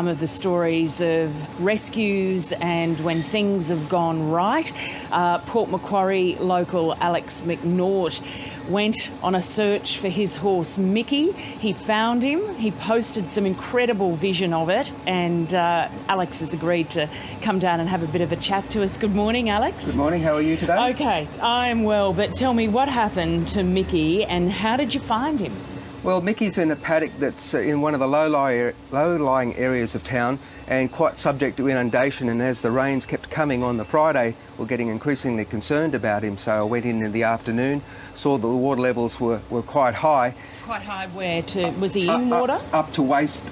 Some of the stories of rescues and when things have gone right. Port Macquarie local Alex McNaught went on a search for his horse Mickey. He found him, he posted some incredible vision of it, and Alex has agreed to come down and have a bit of a chat to us. Good morning, Alex. Good morning, how are you today? Okay, I am well, but tell me what happened to Mickey and how did you find him? Well, Mickey's in a paddock that's in one of the low-lying areas of town and quite subject to inundation, and as the rains kept coming on the Friday, we're getting increasingly concerned about him. So I went in the afternoon, saw that the water levels were quite high. Quite high where to? Was he in water? Up to waist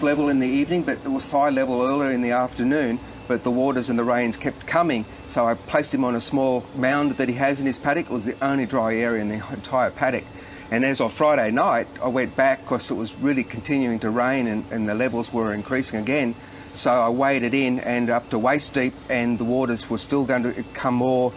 level in the evening, but it was thigh level earlier in the afternoon. But the waters and the rains kept coming, so I placed him on a small mound that he has in his paddock. It was the only dry area in the entire paddock. And as of Friday night, I went back because it was really continuing to rain and the levels were increasing again. So I waded in and up to waist deep, and the waters were still going to become more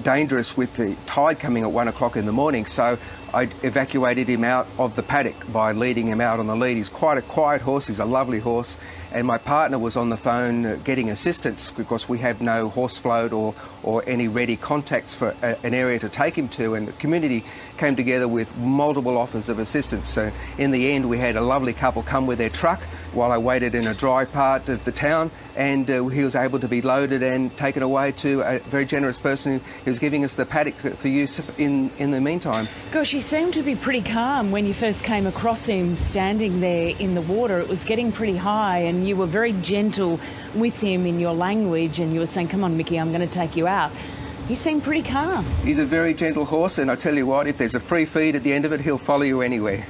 dangerous with the tide coming at 1 o'clock in the morning. So I evacuated him out of the paddock by leading him out on the lead. He's quite a quiet horse, he's a lovely horse, and my partner was on the phone getting assistance because we have no horse float or any ready contacts for an area to take him to, and the community came together with multiple offers of assistance. So in the end we had a lovely couple come with their truck while I waited in a dry part of the town, and he was able to be loaded and taken away to a very generous person who was giving us the paddock for use in the meantime. Gosh, he seemed to be pretty calm when you first came across him standing there in the water. It was getting pretty high and you were very gentle with him in your language, and you were saying, come on Mickey, I'm going to take you out. He seemed pretty calm. He's a very gentle horse, and I tell you what, if there's a free feed at the end of it, he'll follow you anywhere.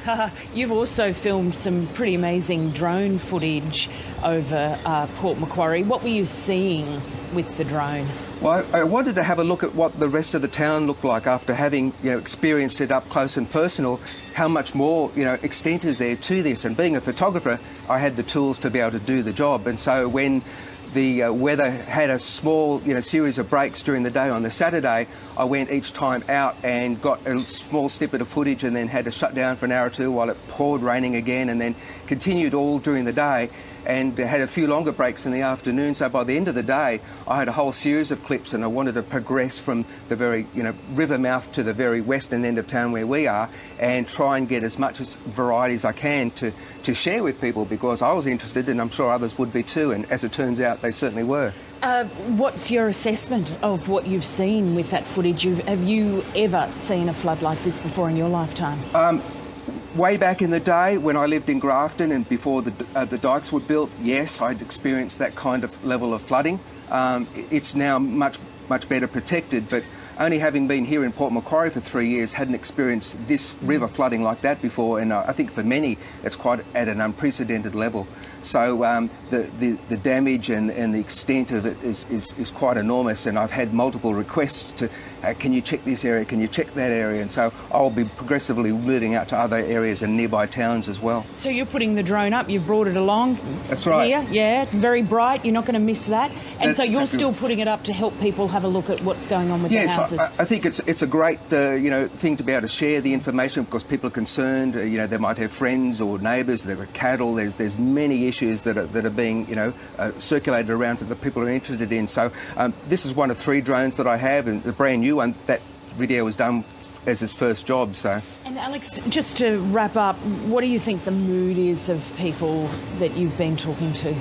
You've also filmed some pretty amazing drone footage over Port Macquarie. What were you seeing with the drone? Well, I wanted to have a look at what the rest of the town looked like after having, experienced it up close and personal. How much more, extent is there to this? And being a photographer, I had the tools to be able to do the job. And so when the weather had a small, series of breaks during the day on the Saturday, I went each time out and got a small snippet of footage and then had to shut down for an hour or two while it poured raining again, and then continued all during the day and had a few longer breaks in the afternoon. So by the end of the day, I had a whole series of clips, and I wanted to progress from the very, river mouth to the very western end of town where we are, and try and get as much variety as I can to share with people, because I was interested, and I'm sure others would be too, and as it turns out, they certainly were. What's your assessment of what you've seen with that footage? Have you ever seen a flood like this before in your lifetime? Way back in the day when I lived in Grafton and before the dikes were built, yes, I'd experienced that kind of level of flooding. It's now much better protected, but only having been here in Port Macquarie for 3 years, hadn't experienced this river flooding like that before, and I think for many it's quite at an unprecedented level. So the damage and the extent of it is quite enormous, and I've had multiple requests to, can you check this area, can you check that area, and so I'll be progressively moving out to other areas and nearby towns as well. So you're putting the drone up, you've brought it along. That's right. Here, yeah, very bright, you're not going to miss that. And That's so you're exactly still putting it up to help people have a look at what's going on with the houses. I think it's a great thing to be able to share the information, because people are concerned. They might have friends or neighbours, there are cattle. There's many issues that are being circulated around that the people are interested in. So this is one of 3 drones that I have, and the brand new one. That video was done as his first job. So. And Alex, just to wrap up, what do you think the mood is of people that you've been talking to?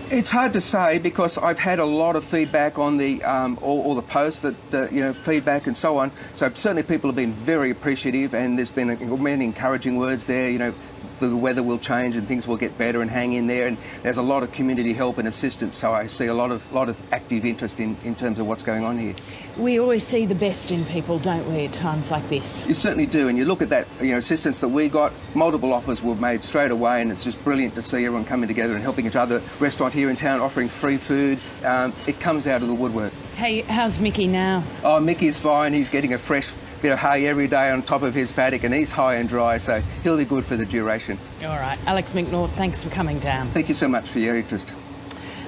It's hard to say, because I've had a lot of feedback on the all the posts that feedback and so on. So certainly people have been very appreciative, and there's been many encouraging words there. The weather will change and things will get better, and hang in there. And there's a lot of community help and assistance. So I see a lot of active interest in terms of what's going on here. We always see the best in people, don't we, at times like this? You certainly do, and you look at that assistance that we got. Multiple offers were made straight away, and it's just brilliant to see everyone coming together and helping each other. Restaurant here in town offering free food. It comes out of the woodwork. Hey, how's Mickey now? Oh, Mickey's fine. He's getting a fresh bit of hay every day on top of his paddock, and he's high and dry, so he'll be good for the duration. All right. Alex McNaught, thanks for coming down. Thank you so much for your interest.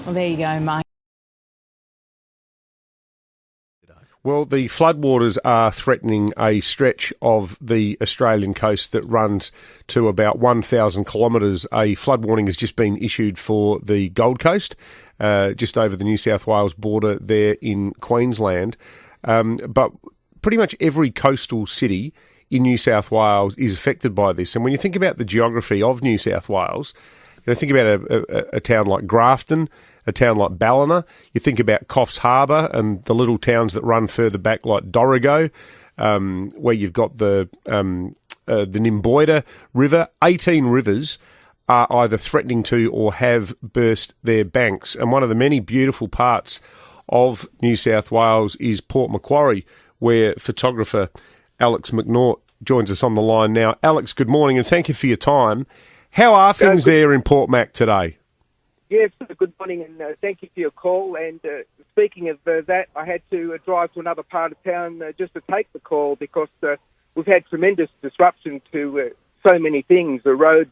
Well, there you go, Mike. Well, the floodwaters are threatening a stretch of the Australian coast that runs to about 1,000 kilometres. A flood warning has just been issued for the Gold Coast, just over the New South Wales border there in Queensland. But pretty much every coastal city in New South Wales is affected by this. And when you think about the geography of New South Wales, think about a town like Grafton, a town like Ballina. You think about Coffs Harbour and the little towns that run further back like Dorrigo, where you've got the Nimboida River. 18 rivers are either threatening to or have burst their banks. And one of the many beautiful parts of New South Wales is Port Macquarie, where photographer Alex McNaught joins us on the line now. Alex, good morning and thank you for your time. How are things there in Port Mac today? Yes, good morning, and thank you for your call. And speaking of that, I had to drive to another part of town just to take the call because we've had tremendous disruption to so many things. The road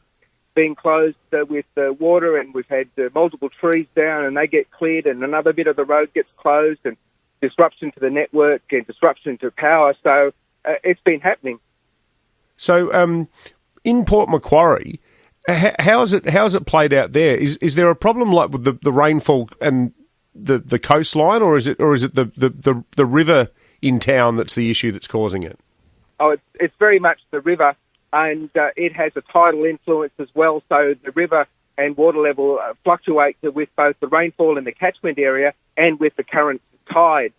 being closed with water, and we've had multiple trees down, and they get cleared, and another bit of the road gets closed, and disruption to the network and disruption to power. So it's been happening. So in Port Macquarie, how is it played out there? Is there a problem like with the rainfall and the coastline, or is it the river in town that's the issue that's causing it? Oh, it's very much the river, and it has a tidal influence as well. So the river and water level fluctuates with both the rainfall in the catchment area and with the current tide.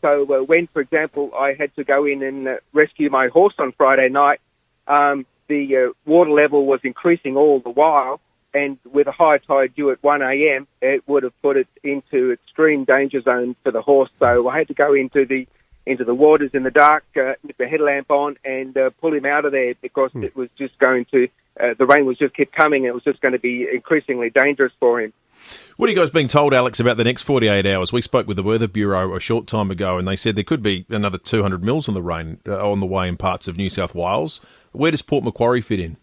So when, for example, I had to go in and rescue my horse on Friday night, the water level was increasing all the while, and with a high tide due at 1 a.m., it would have put it into extreme danger zone for the horse. So I had to go into the waters in the dark with the headlamp on and pull him out of there because it was just going to, the rain was just kept coming. It was just going to be increasingly dangerous for him. What are you guys being told, Alex, about the next 48 hours? We spoke with the Weather Bureau a short time ago, and they said there could be another 200 mils on the rain on the way in parts of New South Wales. Where does Port Macquarie fit in?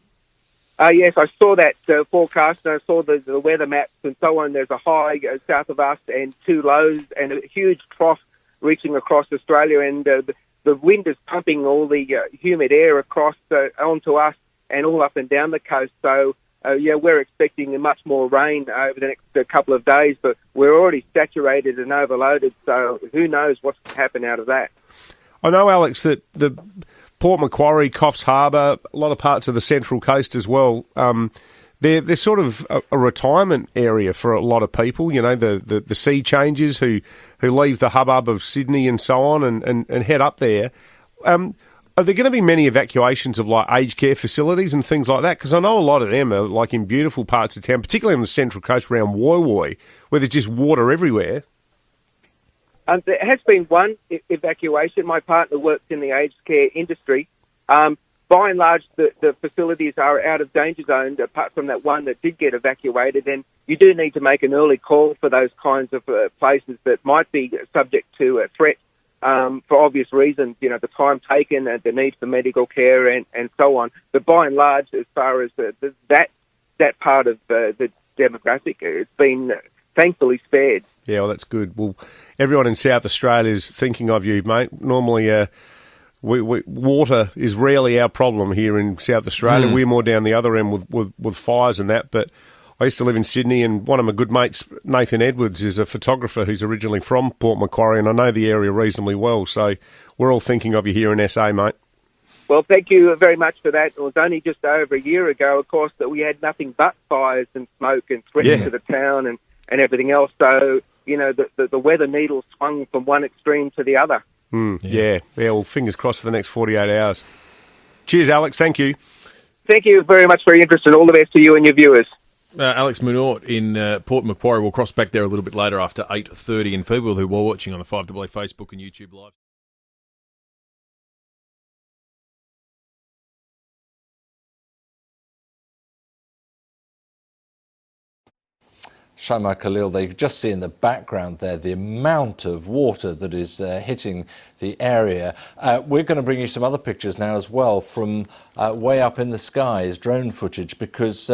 Yes, I saw that forecast, and I saw the weather maps and so on. There's a high south of us and two lows and a huge trough reaching across Australia, and the wind is pumping all the humid air across onto us and all up and down the coast. So, we're expecting much more rain over the next couple of days, but we're already saturated and overloaded, so who knows what's going to happen out of that. I know, Alex, that the Port Macquarie, Coffs Harbour, a lot of parts of the Central Coast as well, they're sort of a retirement area for a lot of people, you know, the sea changers who leave the hubbub of Sydney and so on and head up there. Are there going to be many evacuations of like aged care facilities and things like that? Because I know a lot of them are like in beautiful parts of town, particularly on the Central Coast around Woy Woy, where there's just water everywhere. There has been one evacuation. My partner works in the aged care industry. By and large, the facilities are out of danger zone, apart from that one that did get evacuated. And you do need to make an early call for those kinds of places that might be subject to a threat for obvious reasons, you know, the time taken and the need for medical care and so on. But by and large, as far as that part of the demographic, it's been thankfully spared. Yeah, well, that's good. Well, everyone in South Australia is thinking of you, mate. Normally, water is rarely our problem here in South Australia. We're more down the other end with fires and that. But I used to live in Sydney, and one of my good mates, Nathan Edwards, is a photographer who's originally from Port Macquarie, and I know the area reasonably well. So we're all thinking of you here in SA, mate. Well, thank you very much for that. It was only just over a year ago, of course, that we had nothing but fires and smoke and threats to the town and everything else. So, you know, the weather needle swung from one extreme to the other. Yeah, well, fingers crossed for the next 48 hours. Cheers, Alex. Thank you. Thank you very much for your interest, and all the best to you and your viewers. Alex McNaught in Port Macquarie. We'll cross back there a little bit later after 8:30. And for people who were watching on the 5AA Facebook and YouTube Live. Shaima Khalil, they just see in the background there the amount of water that is hitting the area. We're going to bring you some other pictures now as well from way up in the skies, drone footage, because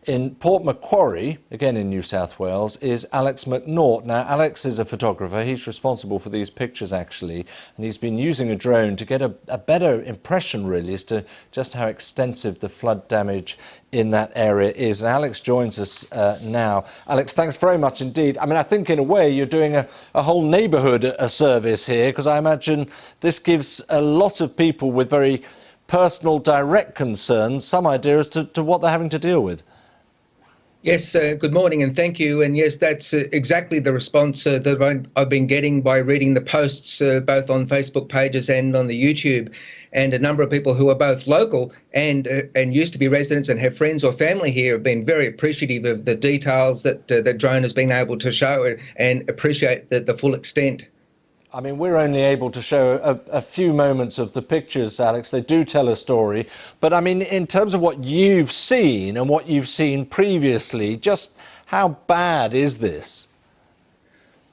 In Port Macquarie, again in New South Wales, is Alex McNaught. Now, Alex is a photographer. He's responsible for these pictures, actually, and he's been using a drone to get a better impression, really, as to just how extensive the flood damage in that area is. And Alex joins us now. Alex, thanks very much indeed. I mean, I think in a way you're doing a whole neighbourhood a service here, because I imagine this gives a lot of people with very personal, direct concerns some idea as to what they're having to deal with. Yes, good morning and thank you. And yes, that's exactly the response that I've been getting by reading the posts both on Facebook pages and on the YouTube. And a number of people who are both local and used to be residents and have friends or family here have been very appreciative of the details that that drone has been able to show and appreciate the full extent. I mean, we're only able to show a few moments of the pictures, Alex. They do tell a story. But, I mean, in terms of what you've seen and what you've seen previously, just how bad is this?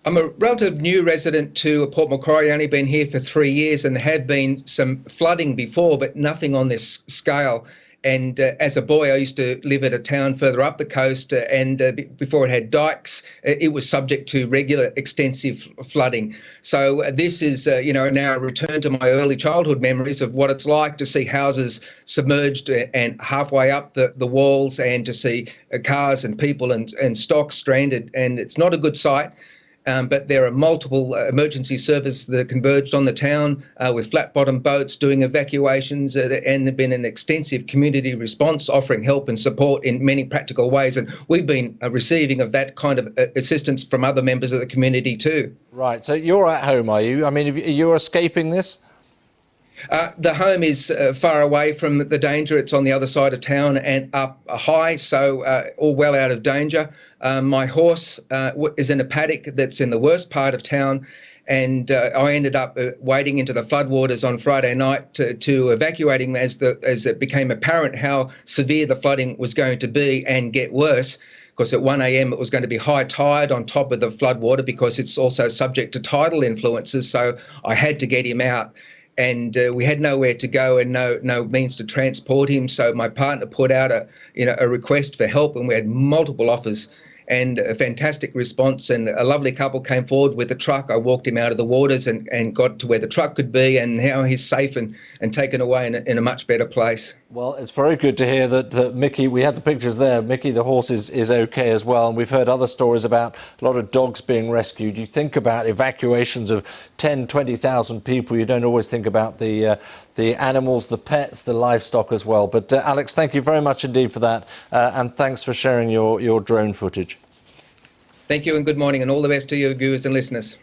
I'm a relative new resident to Port Macquarie, only been here for 3 years, and there have been some flooding before, but nothing on this scale. And as a boy, I used to live at a town further up the coast, and before it had dikes, it was subject to regular extensive flooding. So this is, now a return to my early childhood memories of what it's like to see houses submerged and halfway up the walls, and to see cars and people and stock stranded. And it's not a good sight. But there are multiple emergency services that are converged on the town with flat-bottom boats doing evacuations, and there has been an extensive community response offering help and support in many practical ways. And we've been receiving of that kind of assistance from other members of the community too. Right, so you're at home, are you? I mean, you're escaping this? The home is far away from the danger. It's on the other side of town and up high, so all well out of danger. My horse is in a paddock that's in the worst part of town, and I ended up wading into the floodwaters on Friday night to evacuating as it became apparent how severe the flooding was going to be and get worse. Because at 1 a.m. it was going to be high tide on top of the floodwater, because it's also subject to tidal influences, so I had to get him out. And we had nowhere to go and no means to transport him. So my partner put out a request for help, and we had multiple offers and a fantastic response. And a lovely couple came forward with a truck. I walked him out of the waters and got to where the truck could be, and now he's safe and taken away in a much better place. Well, it's very good to hear that Mickey, we had the pictures there, Mickey the horse is okay as well, and we've heard other stories about a lot of dogs being rescued. You think about evacuations of 10, 20,000 people, you don't always think about the animals, the pets, the livestock as well. But Alex, thank you very much indeed for that, and thanks for sharing your drone footage. Thank you and good morning, and all the best to your viewers and listeners.